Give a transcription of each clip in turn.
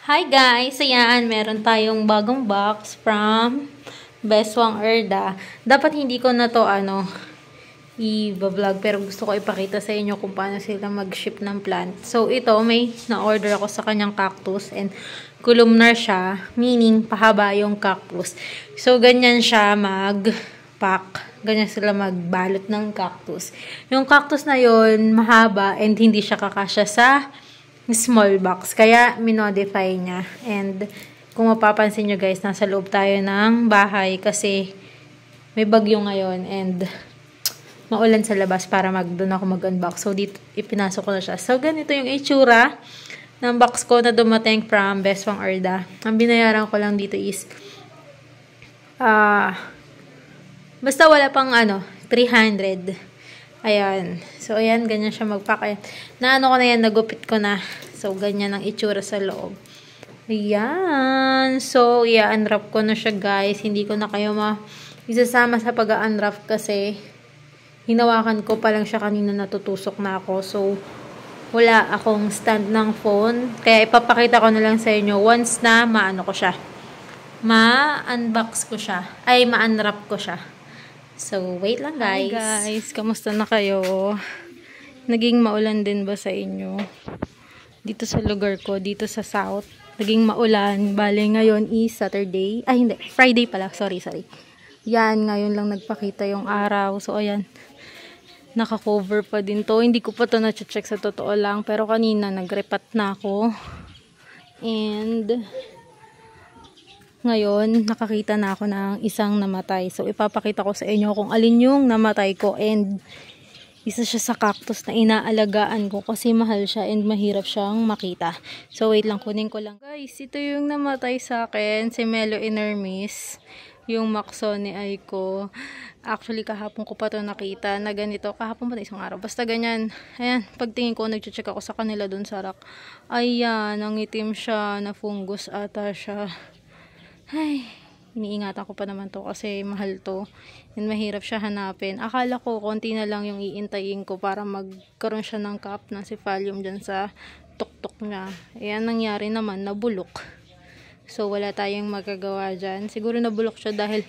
Hi guys! Ayan, meron tayong bagong box from Beswang Erda. Dapat hindi ko na to i-vlog pero gusto ko ipakita sa inyo kung paano sila mag-ship ng plant. So ito, may na-order ako sa kanyang cactus and columnar siya, meaning pahaba yung cactus. So ganyan siya mag-pack. Ganyan sila magbalot ng cactus. Yung cactus na yon mahaba and hindi siya kakasya sa small box. Kaya, minodify niya. And, kung mapapansin nyo guys, nasa loob tayo ng bahay kasi may bagyo ngayon and maulan sa labas para doon ako mag-unbox. So, dito, ipinasok ko na siya. So, ganito yung itsura ng box ko na dumating from Beswang Erda. Ang binayaran ko lang dito is basta wala pang 300. Ayan. So, ayan. Ganyan siya mag-pack. Ayan. Naano ko na yan. Nagupit ko na. So, ganyan ang itsura sa loob. Ayan. So, i-unwrap ko na siya, guys. Hindi ko na kayo isasama sa pag-unwrap kasi hinawakan ko pa lang siya kanina, natutusok na ako. So, wala akong stand ng phone. Kaya, ipapakita ko na lang sa inyo once na ko siya. Ma-unbox ko siya. Ay, ma-unwrap ko siya. So, wait lang guys. Hi guys, kamusta na kayo? Naging maulan din ba sa inyo? Dito sa lugar ko, dito sa south, naging maulan. Bale, ngayon is Saturday. Ay, hindi. Friday pala. Sorry. Yan, ngayon lang nagpakita yung araw. So, ayan. Naka-cover pa din to. Hindi ko pa to na-check sa totoo lang. Pero kanina, nag-repat na ako. And ngayon, nakakita na ako ng isang namatay. So, ipapakita ko sa inyo kung alin yung namatay ko. And, isa siya sa cactus na inaalagaan ko kasi mahal siya and mahirap siyang makita. So, wait lang, kunin ko lang. Guys, ito yung namatay sa akin. Si Melo Inermis. Yung Maxone Aiko. Actually, kahapon ko pa to nakita na ganito. Kahapon pa na isang araw. Basta ganyan. Ayan, pagtingin ko, nag-check ako sa kanila dun sa rack. Ayan, nangitim siya, na fungus ata siya. Ay, iniingatan ko pa naman to kasi mahal to and mahirap siya hanapin. Akala ko konti na lang yung iintayin ko para magkaroon siya ng cup ng cephalium dyan sa tuktok niya. Ayan, nangyari naman, nabulok. So, wala tayong magagawa dyan. Siguro nabulok siya dahil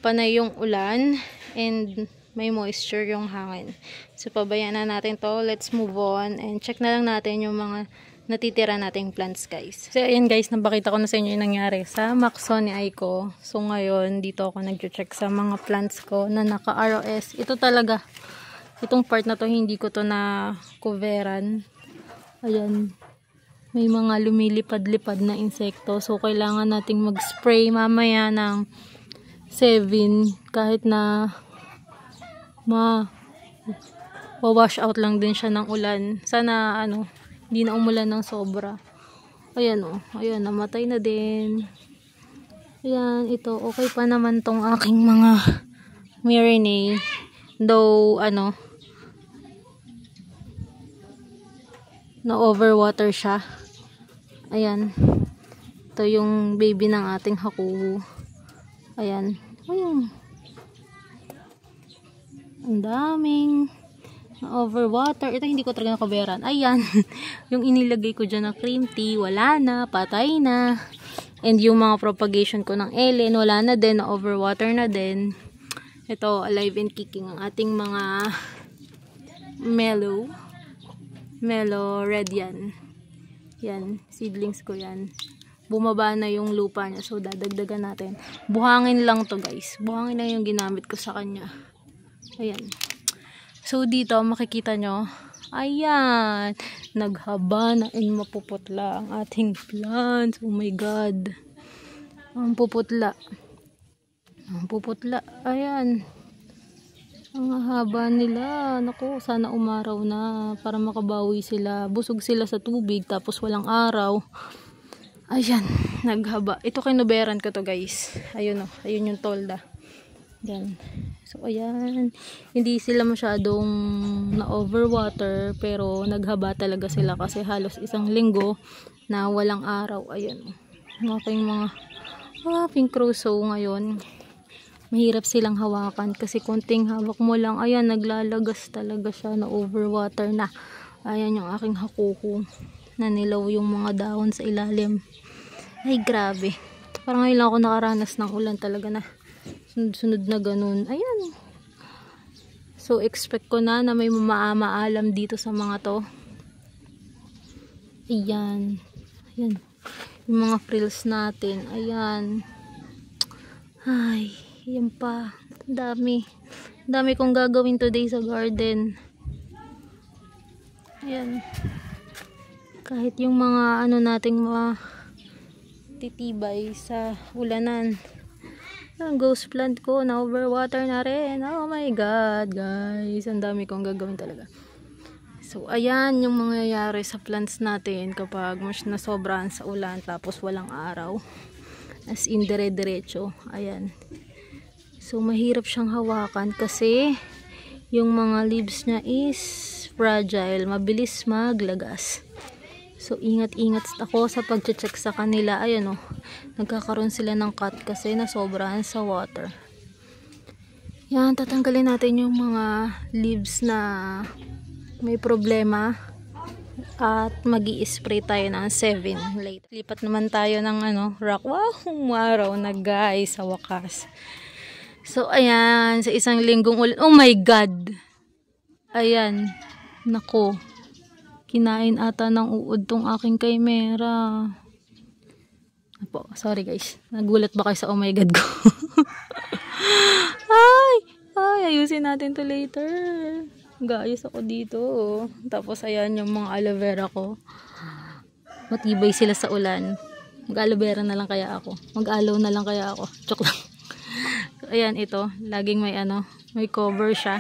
panay yung ulan and may moisture yung hangin. So, pabayaan na natin to. Let's move on and check na lang natin yung mga natitira nating plants guys. So ayan guys, napakita ko na sa inyo yung nangyari sa Maxone Aiko. So ngayon, dito ako nag-check sa mga plants ko na naka-ROS. Ito talaga, itong part na to, hindi ko to na coveran. Ayan, may mga lumilipad-lipad na insekto. So kailangan nating mag-spray mamaya ng 7 kahit na wash out lang din siya ng ulan. Sana hindi na umulan ng sobra. Ayan ayan, namatay na din. Ayan, ito, okay pa naman tong aking mga Myrenae. Though, na-overwater siya. Ayan. Ito yung baby ng ating hakuhu. Ayan. Ayan. Ang daming overwater. Ito hindi ko talaga nakabayaran. Ayan. Yung inilagay ko dyan na cream tea, wala na, patay na. And yung mga propagation ko ng Ellen, wala na din, na overwater na din. Ito, alive and kicking ang ating mga Melo red yan. Yan, seedlings ko yan. Bumaba na yung lupa niya, so dadagdagan natin. Buhangin lang to guys. Buhangin lang yung ginamit ko sa kanya. Ayan. So, dito, makikita nyo, ayan, naghaba na and mapuputla ang ating plants. Oh my God. Ang puputla. Ayan. Ang haba nila. Naku, sana umaraw na para makabawi sila. Busog sila sa tubig, tapos walang araw. Ayan, naghaba. Ito kinuberan ko to guys. Ayun ayun yung tolda. Yan. So, ayan. Hindi sila masyadong na-overwater, pero naghaba talaga sila kasi halos isang linggo na walang araw. Ayan. Mga pink croso ngayon. Mahirap silang hawakan kasi konting hawak mo lang. Ayan, naglalagas talaga siya, na-overwater na. Ayan yung aking hakuku. Nanilaw yung mga dahon sa ilalim. Ay, grabe. Parang ngayon lang ako nakaranas ng ulan talaga na sunod-sunod na ganun. Ayan. So, expect ko na may mamaalam dito sa mga to. Ayan. Ayan. Yung mga frills natin. Ayan. Ay, yan pa. Dami. Dami kong gagawin today sa garden. Ayan. Kahit yung mga ano nating mga titibay sa ulanan. Ang ghost plant ko na overwater na rin. Oh my god, guys. Ang dami kong gagawin talaga. So, ayan yung mangyayari sa plants natin kapag mas nasobrahan sa ulan tapos walang araw. As in, dire-diretso. Ayan. So, mahirap siyang hawakan kasi yung mga leaves niya is fragile. Mabilis maglagas. So, ingat-ingat ako sa pag-check sa kanila. Ayan o. Nagkakaroon sila ng cut kasi nasobrahan sa water. Yan, tatanggalin natin yung mga leaves na may problema. At magi-spray tayo ng 7 later. Lipat naman tayo ng rock. Wow, umaraw na guys sa wakas. So, ayan. Sa isang linggong ulit. Oh my God! Ayan. Nako. Kinain ata ng uod tong aking kaimera. Apo, sorry guys. Nagulat ba kayo sa oh my God ko? Ay, ayusin natin to later. Gayos ako dito. Tapos ayan yung mga aloe vera ko. Matibay sila sa ulan. Mag-aloe vera na lang kaya ako. Mag-aloe na lang kaya ako. Chok lang. Ayan, ito. Laging may cover siya.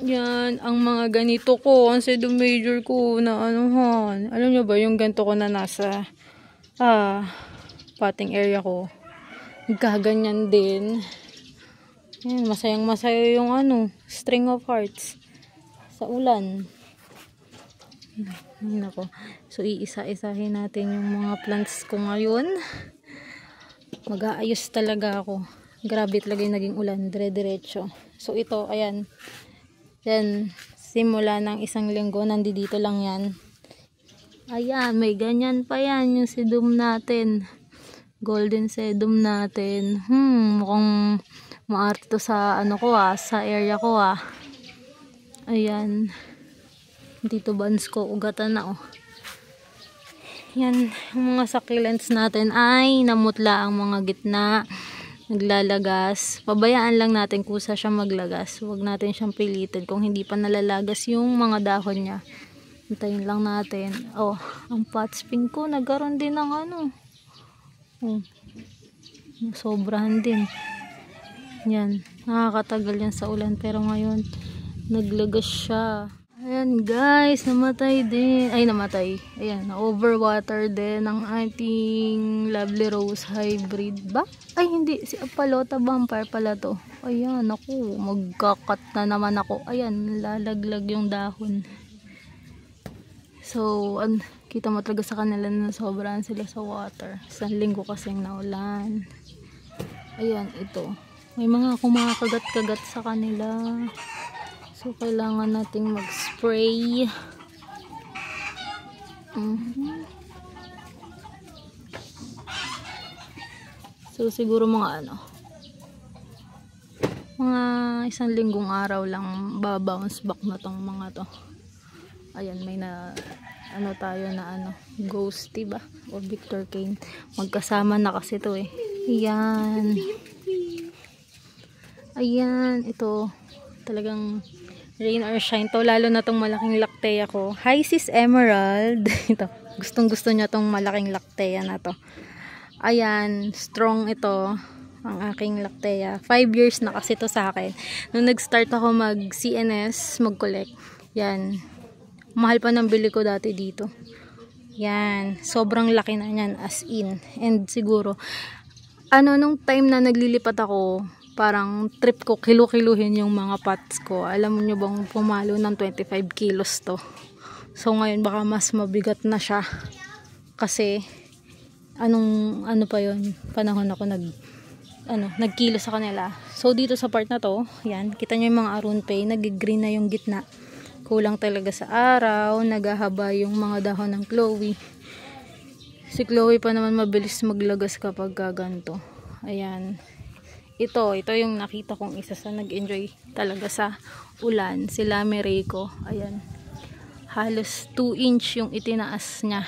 Yan, ang mga ganito ko. Ang sedum major ko na anuhan. Alam nyo ba, yung ganito ko na nasa potting area ko. Nagkaganyan din. Yan, masayang masaya yung string of hearts. Sa ulan. Yan ako. So, iisa-isahin natin yung mga plants ko ngayon. Mag-aayos talaga ako. Grabe talaga yung naging ulan, dire-diretso. So ito, ayan. Then, simula ng isang linggo, nandito lang yan. Ayan, may ganyan pa yan yung sedum natin. Golden sedum natin. Mukhang maarte to sa sa area ko Ayan. Dito buns ko, ugatan na Yan, yung mga succulents natin ay namutla ang mga gitna, naglalagas. Pabayaan lang natin kusa siya maglagas. Huwag natin siyang pilitin kung hindi pa nalalagas yung mga dahon niya. Hintayin lang natin. Oh, ang pots pink ko, nagkaroon din ng sobrahan din. Yan, nakakatagal yan sa ulan pero ngayon, naglagas siya. Ayan guys, namatay din. Ay, namatay. Ayan, na-overwater din ang ating lovely rose hybrid ba? Ay, hindi. Si Apalota vampire pala to. Ayan, ako. Magkakat na naman ako. Ayan, lalaglag yung dahon. So, kita mo talaga sa kanila na sobrahan sila sa water. Isang linggo kasing naulan. Ayan, ito. May mga kumakagat-kagat sa kanila. So, kailangan nating mag-spray. So, siguro mga isang linggong araw lang babounce back na tong mga to. Ayan, may tayo na ghosty ba? O Victor Cane. Magkasama na kasi to Ayan. Ayan, ito. Talagang rain or shine to, lalo na tong malaking lactea ko. Hi sis Emerald. Ito, gustong gusto niya tong malaking lactea na to. Ayan, strong ito ang aking lactea. 5 years na kasi to sa akin. Nung nag-start ako mag CNS, mag-collect. Yan, mahal pa ng bili ko dati dito. Yan, sobrang laki na yan as in. And siguro nung time na naglilipat ako, parang trip ko kilo-kiluhin yung mga pots ko. Alam nyo bang pumalo ng 25 kilos to. So ngayon baka mas mabigat na siya. Kasi pa yon panahon ako nagkilo sa kanila. So dito sa part na to, yan, kita nyo yung mga arunpay, nag-green na yung gitna. Kulang talaga sa araw, naghahaba yung mga dahon ng Chloe. Si Chloe pa naman mabilis maglagas kapag gaganto. Ayan. Ito yung nakita kong isa sa nag-enjoy talaga sa ulan. Sila Mereko. Ayan. Halos 2 inch yung itinaas niya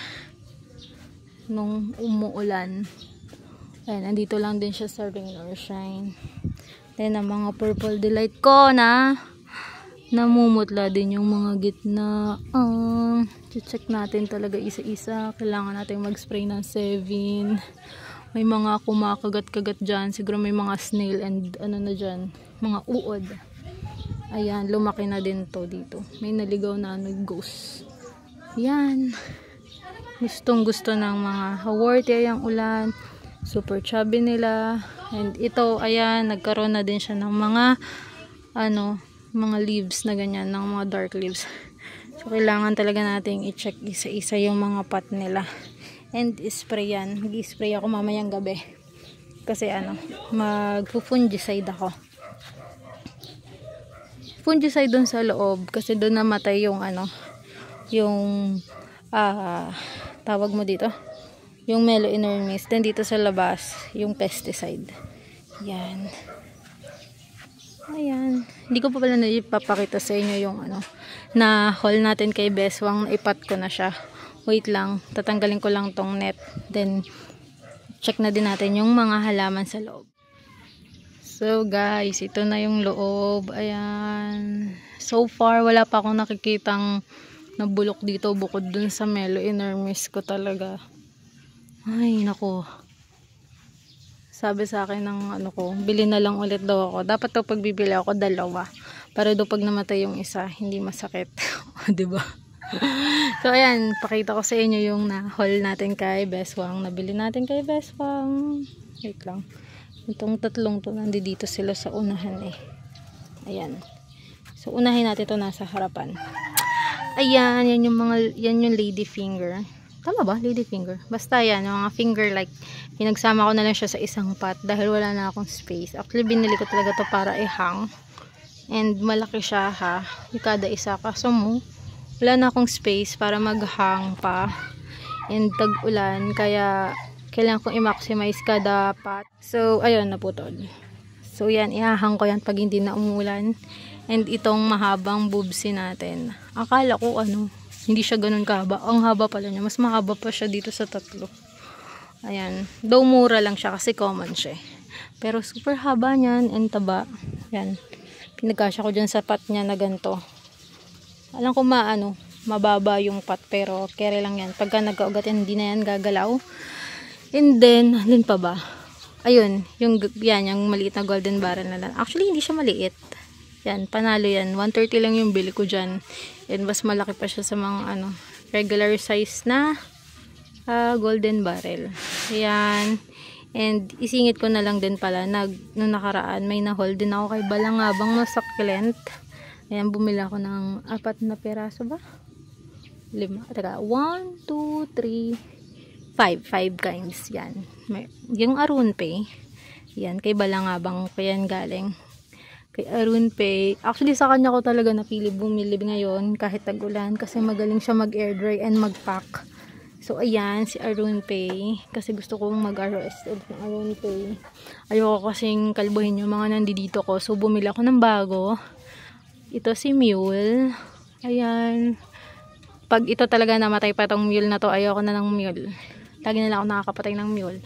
nung umuulan. Ayan, nandito lang din siya sa rain or shine. Then, ang mga purple delight ko na namumutla din yung mga gitna. Check natin talaga isa-isa. Kailangan natin mag-spray ng 7. May mga kumakagat-kagat dyan. Siguro may mga snail and ano na dyan. Mga uod. Ayan, lumaki na din to dito. May naligaw na nag-ghost. Ayan. Gustong gusto ng mga hawortia yung ulan. Super chubby nila. And ito, ayan, nagkaroon na din siya ng mga mga leaves na ganyan, ng mga dark leaves. So, kailangan talaga nating i-check isa-isa yung mga pot nila. And spray yan. Mag-spray ako mamayang gabi. Kasi mag-fungicide ako. Fungicide dun sa loob. Kasi dun namatay yung tawag mo dito, yung Melo inermis. Then dito sa labas, yung pesticide. Yan. Ayan. Hindi ko pa pala ipapakita sa inyo yung na haul natin kay Beswang. Ipat ko na siya. Wait lang. Tatanggalin ko lang tong net. Then, check na din natin yung mga halaman sa loob. So, guys, ito na yung loob. Ayan. So far, wala pa akong nakikitang nabulok dito bukod dun sa Melo inermis ko talaga. Ay, nako. Sabi sa akin ng bili na lang ulit daw ako. Dapat daw pagbibili ako 2. Para daw pag namatay yung isa, hindi masakit. Diba? So, ayan. Pakita ko sa inyo yung na-haul natin kay Beswang. Nabili natin kay Beswang. Wait lang. Itong 3 to, nandito sila sa unahan eh. Ayan. So, unahin natin ito nasa harapan. Ayan. Yan yung lady finger. Tama ba? Lady finger. Basta yan, yung mga finger like, pinagsama ko na lang siya sa isang pot dahil wala na akong space. Actually, binili ko talaga to para i-hang. And malaki siya ha. Yung kada isa. Kaso wala na akong space para mag-hang pa. And tag-ulan. Kaya, kailangan kong i-maximize kada pot. So, ayun, naputol. So, yan. Ihahang ko yan pag hindi na umulan. And itong mahabang boobsy natin. Akala ko hindi siya ganun kahaba. Ang haba pala niya. Mas mahaba pa siya dito sa 3. Ayan. Though mura lang siya kasi common siya. Pero super haba niyan and taba. Ayan. Pinagkasya ko dyan sa pot niya na ganito. Alam ko mababa yung pot pero kere lang yan. Pagka nagkaugat yan, hindi na yan gagalaw. And then, alin pa ba? Ayun. Yung maliit na golden barrel na lang. Actually, hindi siya maliit. Yan, panalo yan. 130 lang yung bili ko dyan. And mas malaki pa siya sa mga regular size na golden barrel. Yan. And isingit ko na lang din pala nung nakaraan may na-haul din ako kay Balangabang na succulent. Ayan, bumili ako ng 4 na peraso ba? 5. Teka, 1, 2, 3, 5. 5 kinds. Yan. Yung Arunpe. Yan, kay Balangabang ko yan galing. Kay Arunpe. Actually, sa kanya ko talaga napili bumili ngayon kahit tag-ulan kasi magaling siya mag-air dry and mag-pack. So, ayan, si Arunpe. Kasi gusto kong mag-ROS ng Arunpe. Ayoko kasing kalbuhin yung mga nandito ko. So, bumili ako ng bago. Ito si Mule. Ayan. Pag ito talaga namatay pa tong mule na to, ayoko na ng mule. Lagi na lang ako nakakapatay ng mule.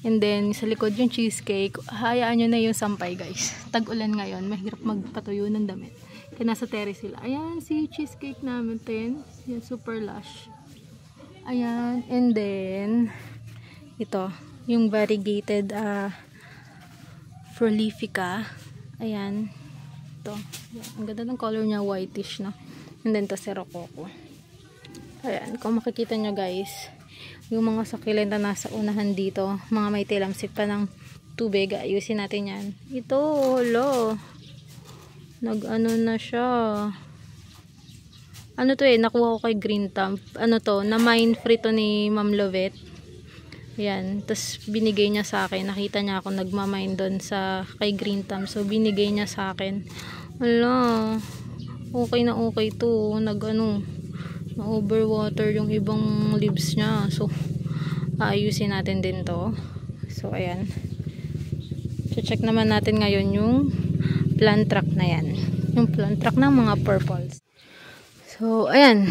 And then, sa likod yung cheesecake. Hayaan nyo na yung sampay, guys. Tag-ulan ngayon. Mahirap magpatuyo ng damit. Kaya nasa terrace sila. Ayan, si cheesecake namin. Yan, super lush. Ayan. And then, ito. Yung variegated Prolifica. Ayan. Ito. Ayan. Ang ganda ng color niya. Whitish na. And then, to si Rococo. Ayan. Kung makikita nyo, guys, yung mga succulent na nasa unahan dito, mga may tilamsik pa ng tubig, ayusin natin yan. Ito, lo. Na siya. Nakuha ko kay Green Thumb. Na mine free to ni Ma'am Lovette. Yan, tapos binigay niya sa akin. Nakita niya ako nagmamine doon kay Green Thumb. So, binigay niya sa akin. Wala. Okay na okay to. Na overwater yung ibang leaves niya. So, Aayusin natin din to. So ayan, check naman natin ngayon yung plant track na yan, yung plant track ng mga purples. So ayan,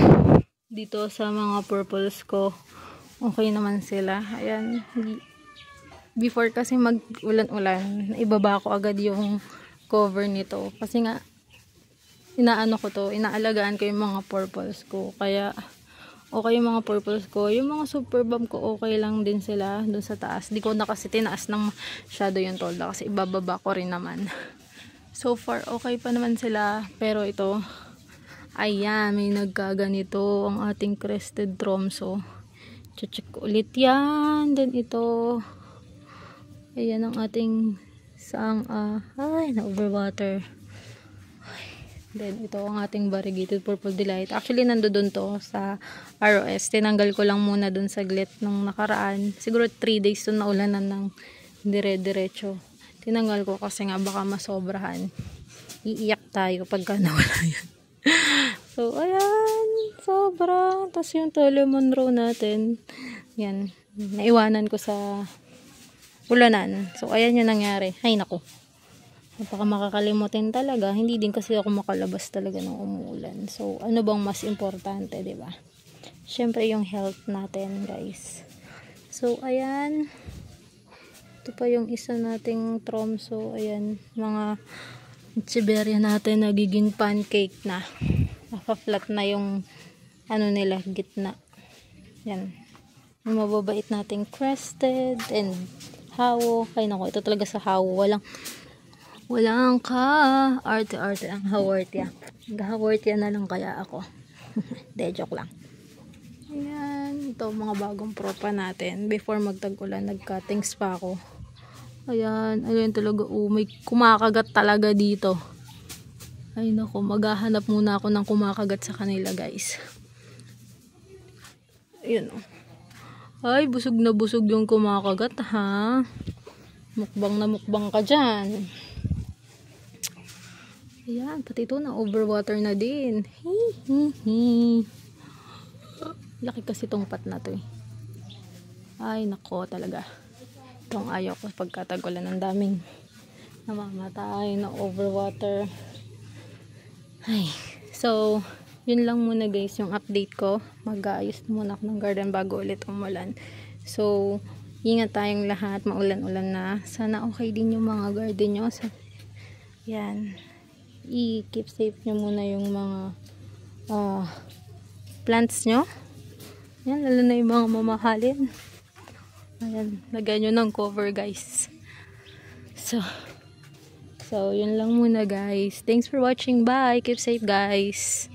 dito sa mga purples ko okay naman sila. Ayan, before kasi mag ulan-ulan, ibaba ko agad yung cover nito kasi nga inaano ko to, inaalagaan ko yung mga purples ko, kaya okay yung mga purples ko. Yung mga super bomb ko okay lang din sila dun sa taas. Di ko na kasi tinaas ng masyado yung tolda kasi ibababa ko rin naman. So far okay pa naman sila, pero ito ayan, may nagkaganito ang ating crested tromso. Check ulit yan. Then ito, ayan ang ating saang ay, na overwater. Then ito ang ating variegated purple delight. Actually nandoon to sa ROS. Tinanggal ko lang muna dun sa glit nung nakaraan. Siguro 3 days to na ulanan ng dire-diretso. Tinanggal ko kasi nga baka masobrahan. Iiyak tayo pagka nawala yan. So ayan, sobra. Tapos yung Tolo Monroe natin, yan, naiwanan ko sa ulanan. So ayan yung nangyari. Ay naku, napaka makakalimutin talaga. Hindi din kasi ako makalabas talaga ng umuulan. So ano bang mas importante, diba? Syempre yung health natin, guys. So ayan, ito pa yung isa nating tromso. Ayan, mga Siberia natin nagiging pancake na. Naka-flat na yung ano nila, gitna. Yan, yung mababait nating crested and hawo. Kaya nako, ito talaga sa hawo, walang ka arte-arte ang hawortia. Gahawortia na lang kaya ako. De, joke lang. Ayan, ito mga bagong propa natin. Before magtag-ulan, nag-cuttings pa ako. Ayan, ayan talaga. May kumakagat talaga dito. Ay nako, maghahanap muna ako ng kumakagat sa kanila, guys. Ayan o. Ay, busog na busog yung kumakagat, ha? Mukbang na mukbang ka dyan. Ayan, pati ito na overwater na din. Laki kasi itong pat na to eh. Ay nako talaga, itong ayaw ko pagkatagulan, ng daming namamatay na overwater. Ay, so yun lang muna guys yung update ko. Mag-aayos muna ako ng garden bago ulit umulan. So ingat tayong lahat, maulan-ulan na. Sana okay din yung mga garden nyo. So, yan, i-keep safe nyo muna yung mga plants nyo. Yan, lalo na yung mga mamahalin. Ayan, lagyan nyo ng cover, guys. So yun lang muna, guys. Thanks for watching. Bye. Keep safe, guys.